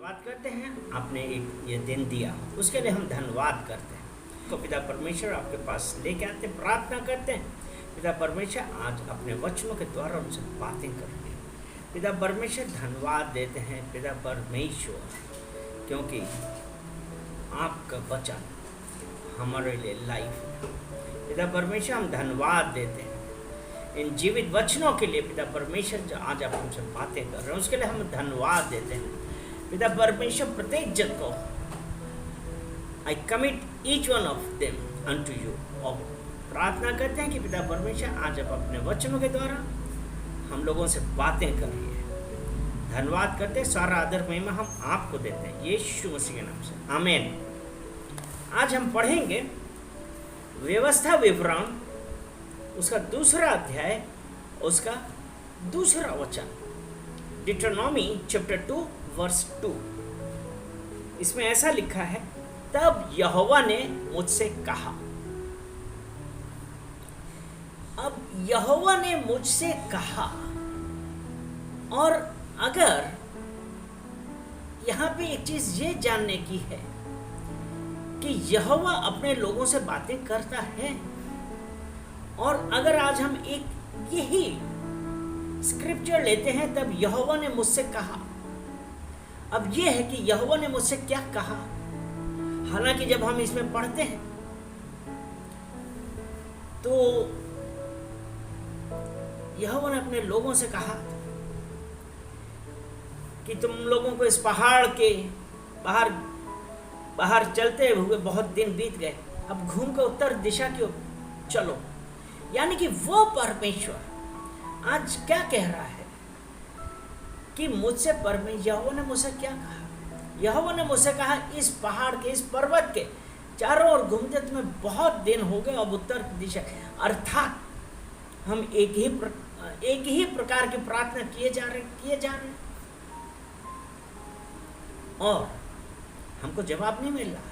धन्यवाद करते हैं आपने एक ये दिन दिया, उसके लिए हम धन्यवाद करते हैं। तो पिता परमेश्वर आपके पास लेके आते, प्रार्थना करते हैं पिता परमेश्वर आज अपने वचनों के द्वारा उनसे बातें करेंगे। पिता परमेश्वर धन्यवाद देते हैं पिता परमेश्वर, क्योंकि आपका वचन हमारे लिए लाइफ है। पिता परमेश्वर हम धन्यवाद देते हैं इन जीवित वचनों के लिए। पिता परमेश्वर जो आज आप हमसे बातें कर रहे हैं उसके लिए हम धन्यवाद देते हैं। पिता परमेश्वर प्रत्येक जन को I commit each one of them unto you, और प्रार्थना करते हैं कि पिता परमेश्वर आज आप अपने वचनों के द्वारा हम लोगों से बातें करिए। धन्यवाद करते हैं, सारा आदर महिमा हम आपको देते हैं यीशु मसीह के नाम से, आमीन। आज हम पढ़ेंगे व्यवस्था विवरण, उसका दूसरा अध्याय, उसका दूसरा वचन, डिट्रोनॉमी चैप्टर 2 वर्स 2। इसमें ऐसा लिखा है, तब यहोवा ने मुझसे कहा। अब यहोवा ने मुझसे कहा, और अगर यहां पे एक चीज ये जानने की है कि यहोवा अपने लोगों से बातें करता है, और अगर आज हम एक यही स्क्रिप्चर लेते हैं, तब यहोवा ने मुझसे कहा। अब यह है कि यहोवा ने मुझसे क्या कहा। हालांकि जब हम इसमें पढ़ते हैं तो यहोवा ने अपने लोगों से कहा कि तुम लोगों को इस पहाड़ के बाहर चलते हुए बहुत दिन बीत गए, अब घूम के उत्तर दिशा की ओर चलो। यानी कि वो परमेश्वर आज क्या कह रहा है कि मुझसे यहोवा ने मुझसे क्या कहा। यहोवा ने मुझसे कहा, इस पहाड़ के, इस पर्वत के चारों ओर घूमते तुम्हें बहुत दिन हो गए, अब उत्तर दिशा, अर्थात हम एक ही प्रकार की प्रार्थना किए जा रहे और हमको जवाब नहीं मिल रहा।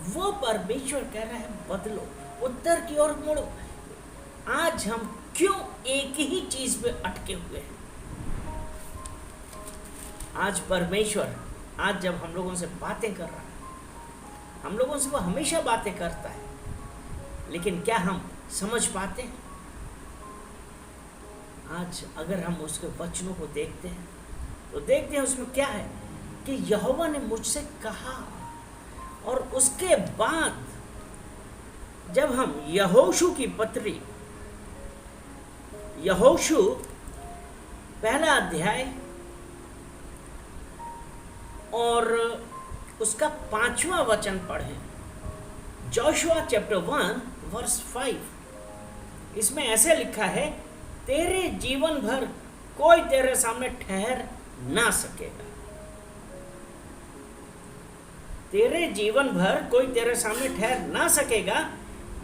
वो परमेश्वर कह रहा है, बदलो, उत्तर की ओर मुड़ो। आज हम क्यों एक ही चीज पे अटके हुए हैं? आज परमेश्वर आज जब हम लोगों से बातें कर रहा है, हम लोगों से वो हमेशा बातें करता है, लेकिन क्या हम समझ पाते हैं? आज अगर हम उसके वचनों को देखते हैं तो देखते हैं उसमें क्या है कि यहोवा ने मुझसे कहा। और उसके बाद जब हम यहोशू की पत्री, यहोशू पहला अध्याय और उसका 5वां वचन पढ़ें, जोशुआ चैप्टर 1 वर्स 5, इसमें ऐसे लिखा है, तेरे जीवन भर कोई तेरे सामने ठहर ना सकेगा। तेरे जीवन भर कोई तेरे सामने ठहर ना सकेगा।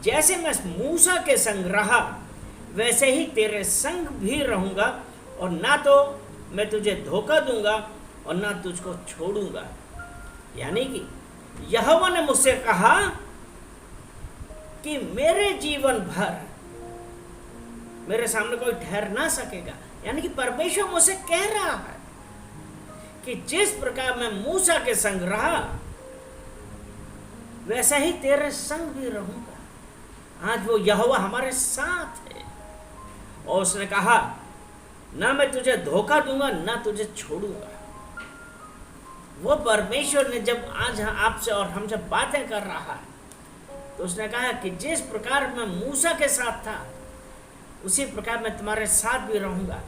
जैसे मैं मूसा के संग रहा वैसे ही तेरे संग भी रहूंगा, और ना तो मैं तुझे धोखा दूंगा और ना तुझको छोड़ूंगा। यानी कि यहोवा ने मुझसे कहा कि मेरे जीवन भर मेरे सामने कोई ठहर ना सकेगा। यानी कि परमेश्वर मुझसे कह रहा है कि जिस प्रकार मैं मूसा के संग रहा वैसा ही तेरे संग भी रहूंगा। आज वो यहोवा हमारे साथ है, और उसने कहा, ना मैं तुझे धोखा दूंगा ना तुझे छोड़ूंगा। वो परमेश्वर ने जब आज आपसे और हमसे बातें कर रहा है तो उसने कहा कि जिस प्रकार मैं मूसा के साथ था उसी प्रकार मैं तुम्हारे साथ भी रहूंगा,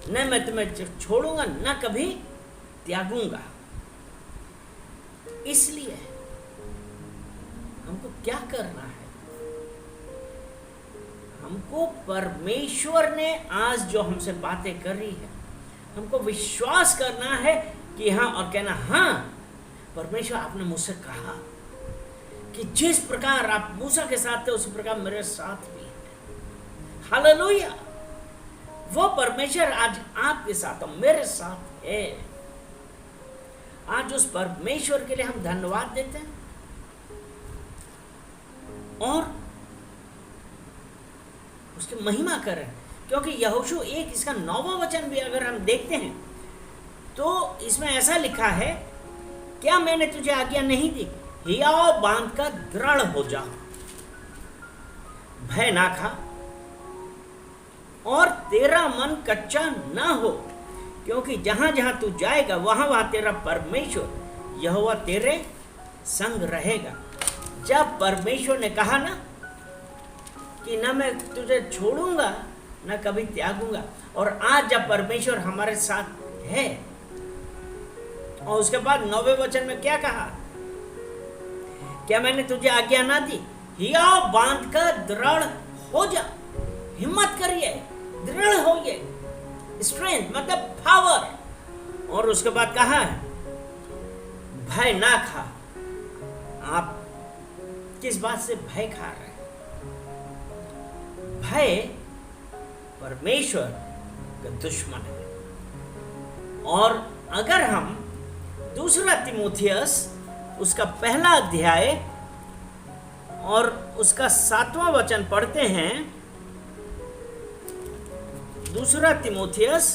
न मैं तुम्हें छोड़ूंगा न कभी त्यागूंगा। इसलिए हमको क्या करना है? हमको परमेश्वर ने आज जो हमसे बातें कर रही है, हमको विश्वास करना है कि हाँ, और कहना, हाँ परमेश्वर आपने मुझसे कहा कि जिस प्रकार आप मूसा के साथ थे उसी प्रकार मेरे साथ भी है। हालेलुया! वो परमेश्वर आज आपके साथ और मेरे साथ है। आज उस परमेश्वर के लिए हम धन्यवाद देते हैं, और उसकी महिमा करें, क्योंकि यहोशू 1 इसका 9वां वचन भी अगर हम देखते हैं तो इसमें ऐसा लिखा है, क्या मैंने तुझे आज्ञा नहीं दी, हियाव बांध कर दृढ़ हो जा, भय ना खा और तेरा मन कच्चा ना हो, क्योंकि जहां जहां तू जाएगा वहां वहां तेरा परमेश्वर यहोवा तेरे संग रहेगा। जब परमेश्वर ने कहा ना कि ना मैं तुझे छोड़ूंगा ना कभी त्यागूंगा, और आज जब परमेश्वर हमारे साथ है, और उसके बाद 9वें वचन में क्या कहा, क्या मैंने तुझे आज्ञा ना दी, हियाव बांध कर दृढ़ हो जा, हिम्मत करिए, दृढ़ होइए, स्ट्रेंथ मतलब पावर। और उसके बाद कहा है भय ना खा। आप किस बात से भय खा रहे हैं? भय परमेश्वर का दुश्मन है। और अगर हम 2 तीमुथियुस उसका 1 अध्याय और उसका 7वां वचन पढ़ते हैं, 2 तीमुथियुस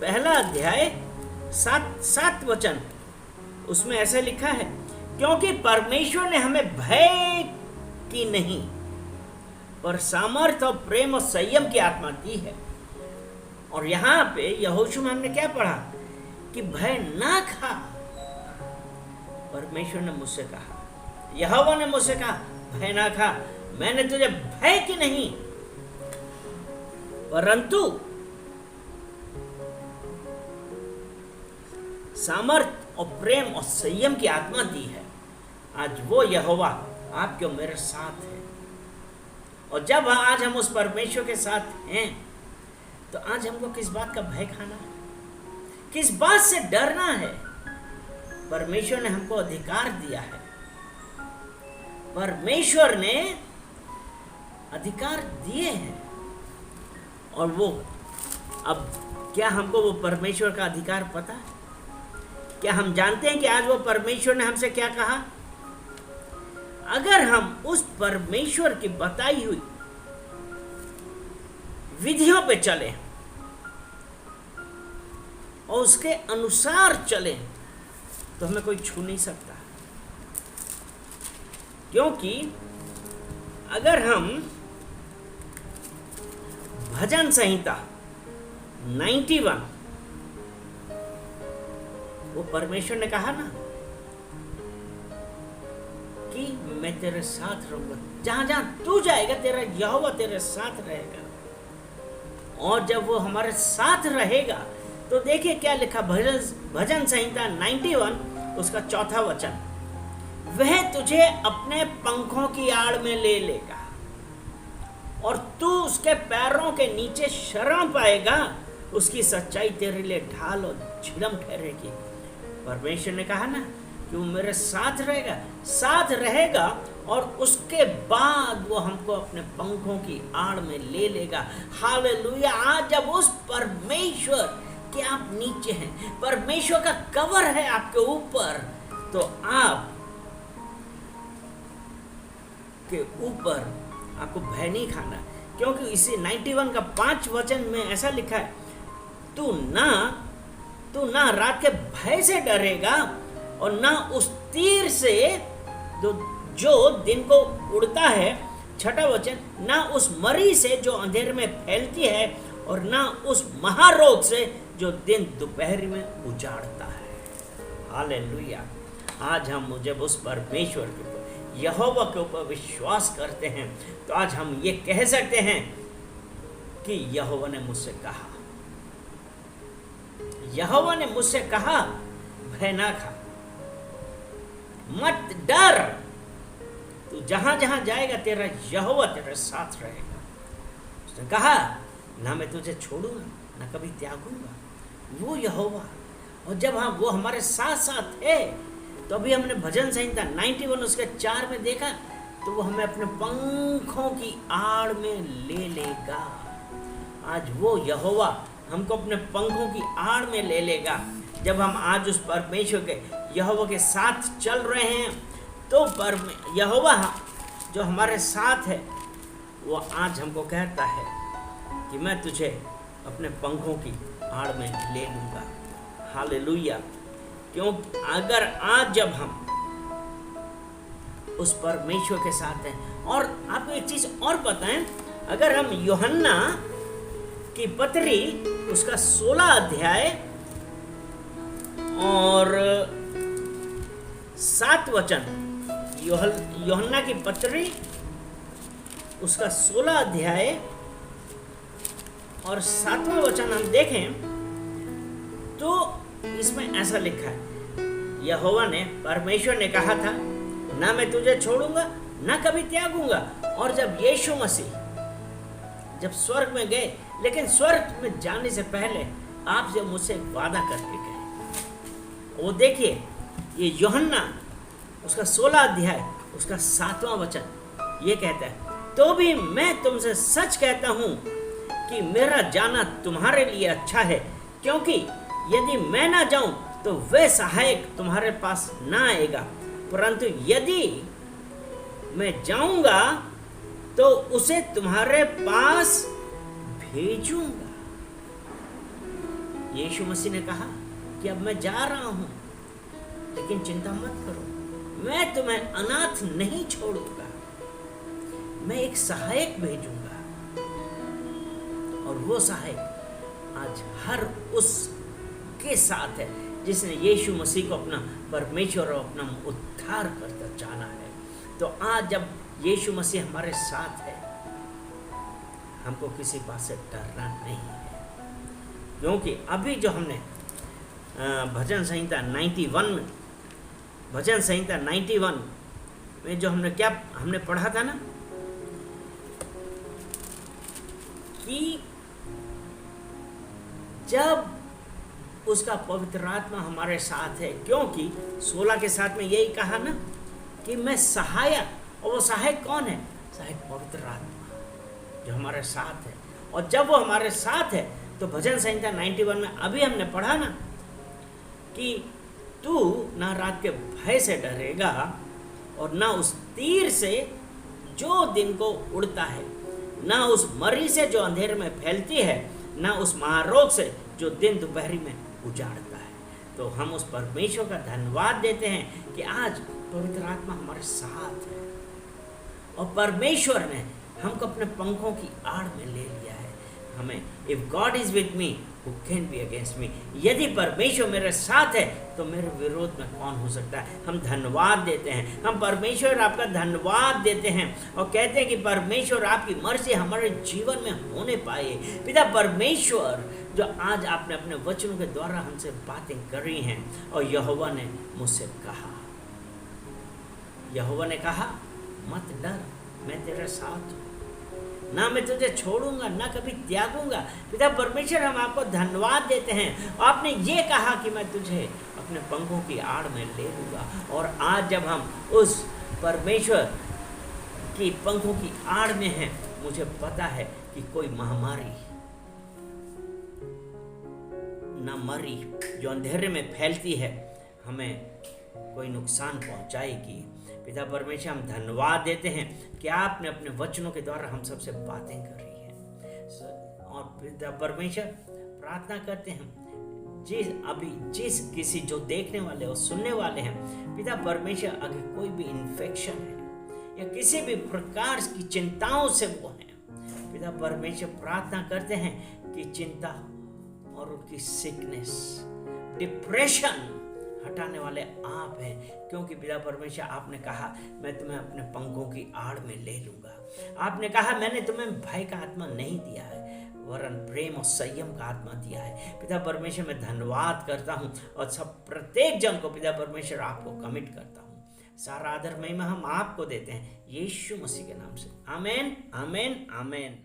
1 अध्याय 7 वचन, उसमें ऐसा लिखा है, क्योंकि परमेश्वर ने हमें भय की नहीं पर सामर्थ और प्रेम और संयम की आत्मा दी है। और यहां पे यहोशू में हमने क्या पढ़ा कि भय ना खा। परमेश्वर ने मुझसे कहा, यहोवा ने मुझसे कहा, भय ना खा, मैंने तुझे भय की नहीं परंतु सामर्थ और प्रेम और संयम की आत्मा दी है। आज वो यहोवा आपके और मेरे साथ है। और जब आज हम उस परमेश्वर के साथ हैं, तो आज हमको किस बात का भय खाना है, किस बात से डरना है? परमेश्वर ने हमको अधिकार दिया है, परमेश्वर ने अधिकार दिए हैं। और वो अब क्या हमको वो परमेश्वर का अधिकार पता है? क्या हम जानते हैं कि आज वो परमेश्वर ने हमसे क्या कहा? अगर हम उस परमेश्वर की बताई हुई विधियों पे चले और उसके अनुसार चले, तो हमें कोई छू नहीं सकता। क्योंकि अगर हम भजन संहिता 91, वो परमेश्वर ने कहा ना कि मैं तेरे साथ रहूंगा, जहां जहां तू जाएगा तेरा यहोवा तेरे साथ रहेगा। और जब वो हमारे साथ रहेगा तो देखिए क्या लिखा, भजन संहिता 91 उसका 4था वचन, वह तुझे अपने पंखों की आड़ में ले लेगा और तू उसके पैरों के नीचे शरण पाएगा, उसकी सच्चाई तेरे लिए ढाल और झिलम ठहरेगी। परमेश्वर ने कहा ना कि वो मेरे साथ रहेगा और उसके बाद वो हमको अपने पंखों की आड़ में ले लेगा। हालेलुया। आज जब उस परमेश्वर के आप नीचे हैं, परमेश्वर का कवर है आपके ऊपर, तो आप के ऊपर आपको भय नहीं खाना। क्योंकि इसी 91 का 5 वचन में ऐसा लिखा है, तू ना रात के भय से डरेगा और ना उस तीर से जो दिन को उड़ता है। 6ठा वचन, ना उस मरी से जो अंधेरे में फैलती है और ना उस महारोग से जो दिन दोपहर में उजाड़ता है। हालेलुया। आज हम जब उस परमेश्वर के ऊपर, यहोवा के ऊपर विश्वास करते हैं, तो आज हम ये कह सकते हैं कि यहोवा ने मुझसे कहा, यहोवा ने मुझसे कहा, भय ना खा, मत डर, तू जहां जहां जाएगा तेरा यहोवा तेरे साथ रहेगा। उसने कहा, ना मैं तुझे छोड़ूंगा ना कभी त्यागूंगा। वो यहोवा, और जब वो हमारे साथ साथ है, तो अभी हमने भजन संहिता 91 उसके 4 में देखा, तो वो हमें अपने पंखों की आड़ में ले लेगा। आज वो यहोवा हमको अपने पंखों की आड़ में ले लेगा। जब हम आज उस परमेश्वर के यहोवा के साथ चल रहे हैं, तो यहोवा जो हमारे साथ है, वो आज हमको कहता है कि मैं तुझे अपने पंखों की आड़ में ले लूँगा। हालेलुया। क्यों? अगर आज जब हम उस परमेश्वर के साथ हैं, और आपको एक चीज और पता है, अगर हम यूहन्ना की पत्री उसका 16 अध्याय और 7 वचन, यूहन्ना की पत्री उसका 16 अध्याय और 7वां वचन हम देखें तो इसमें ऐसा लिखा है, यहोवा ने, परमेश्वर ने कहा था, ना मैं तुझे छोड़ूंगा ना कभी त्यागूंगा। और जब यीशु मसीह जब स्वर्ग में गए, लेकिन स्वर्ग में जाने से पहले आपसे मुझसे वादा करके गए। वो देखिए, ये यूहन्ना उसका 16 अध्याय उसका 7वां वचन ये कहता है, तो भी मैं तुमसे सच कहता हूं कि मेरा जाना तुम्हारे लिए अच्छा है, क्योंकि यदि मैं ना जाऊं तो वह सहायक तुम्हारे पास ना आएगा, परंतु यदि मैं जाऊंगा तो उसे तुम्हारे पास भेजूंगा। यीशु मसीह ने कहा कि अब मैं जा रहा हूं, लेकिन चिंता मत करो, मैं तुम्हें अनाथ नहीं छोड़ूंगा, मैं एक सहायक भेजूंगा। और वो सहायक आज हर उसके साथ है जिसने यीशु मसीह को अपना परमेश्वर और अपना उद्धार करता जाना है। तो आज जब यीशु मसीह हमारे साथ है, हमको किसी बात से डरना नहीं है, क्योंकि अभी जो हमने भजन संहिता 91 में, भजन संहिता 91 में जो हमने पढ़ा था ना, कि जब उसका पवित्र आत्मा हमारे साथ है, क्योंकि 16 के साथ में यही कहा ना कि मैं सहायक, और वो सहायक कौन है? सहायक पवित्र आत्मा जो हमारे साथ है। और जब वो हमारे साथ है तो भजन संहिता 91 में अभी हमने पढ़ा ना कि तू ना रात के भय से डरेगा और ना उस तीर से जो दिन को उड़ता है, ना उस मरी से जो अंधेरे में फैलती है, ना उस महारोग से जो दिन दोपहरी में उजाड़ता है। तो हम उस परमेश्वर का धन्यवाद देते हैं कि आज पवित्र आत्मा हमारे साथ है, और परमेश्वर ने हमको अपने पंखों की आड़ में ले लिया है। हमें, if God is with me who can be against me, यदि परमेश्वर मेरे साथ है तो मेरे विरोध में कौन हो सकता है। हम धन्यवाद देते हैं, हम परमेश्वर आपका धन्यवाद देते हैं और कहते हैं कि परमेश्वर आपकी मर्जी हमारे जीवन में होने पाए। पिता परमेश्वर, जो आज आपने अपने वचनों के द्वारा हमसे बातें करी हैं, और यहोवा ने मुझसे कहा, यहोवा ने कहा मत डर, मैं तेरे साथ हूँ, ना मैं तुझे छोड़ूंगा ना कभी त्यागूंगा। पिता परमेश्वर, हम आपको धन्यवाद देते हैं। आपने ये कहा कि मैं तुझे अपने पंखों की आड़ में ले लूँगा, और आज जब हम उस परमेश्वर की पंखों की आड़ में हैं, मुझे पता है कि कोई महामारी ना मरी जो अंधेरे में फैलती है हमें कोई नुकसान पहुंचाएगी। पिता परमेश्वर, हम धन्यवाद देते हैं कि आपने अपने वचनों के द्वारा हम सबसे बातें करी हैं। और पिता परमेश्वर, प्रार्थना करते हैं जिस किसी जो देखने वाले और सुनने वाले हैं, पिता परमेश्वर, अगर कोई भी इन्फेक्शन है या किसी भी प्रकार की चिंताओं से वो हैं, पिता परमेश्वर प्रार्थना करते हैं कि चिंता और उनकी सिकनेस, डिप्रेशन हटाने वाले आप हैं, क्योंकि पिता परमेश्वर आपने कहा मैं तुम्हें अपने पंखों की आड़ में ले लूंगा। आपने कहा मैंने तुम्हें भय का आत्मा नहीं दिया है, वरन प्रेम और संयम का आत्मा दिया है। पिता परमेश्वर, मैं धन्यवाद करता हूँ और सब प्रत्येक जन को पिता परमेश्वर आपको कमिट करता हूँ। सारा आदर महिमा हम आपको देते हैं, यीशु मसीह के नाम से। आमेन, आमेन, आमेन।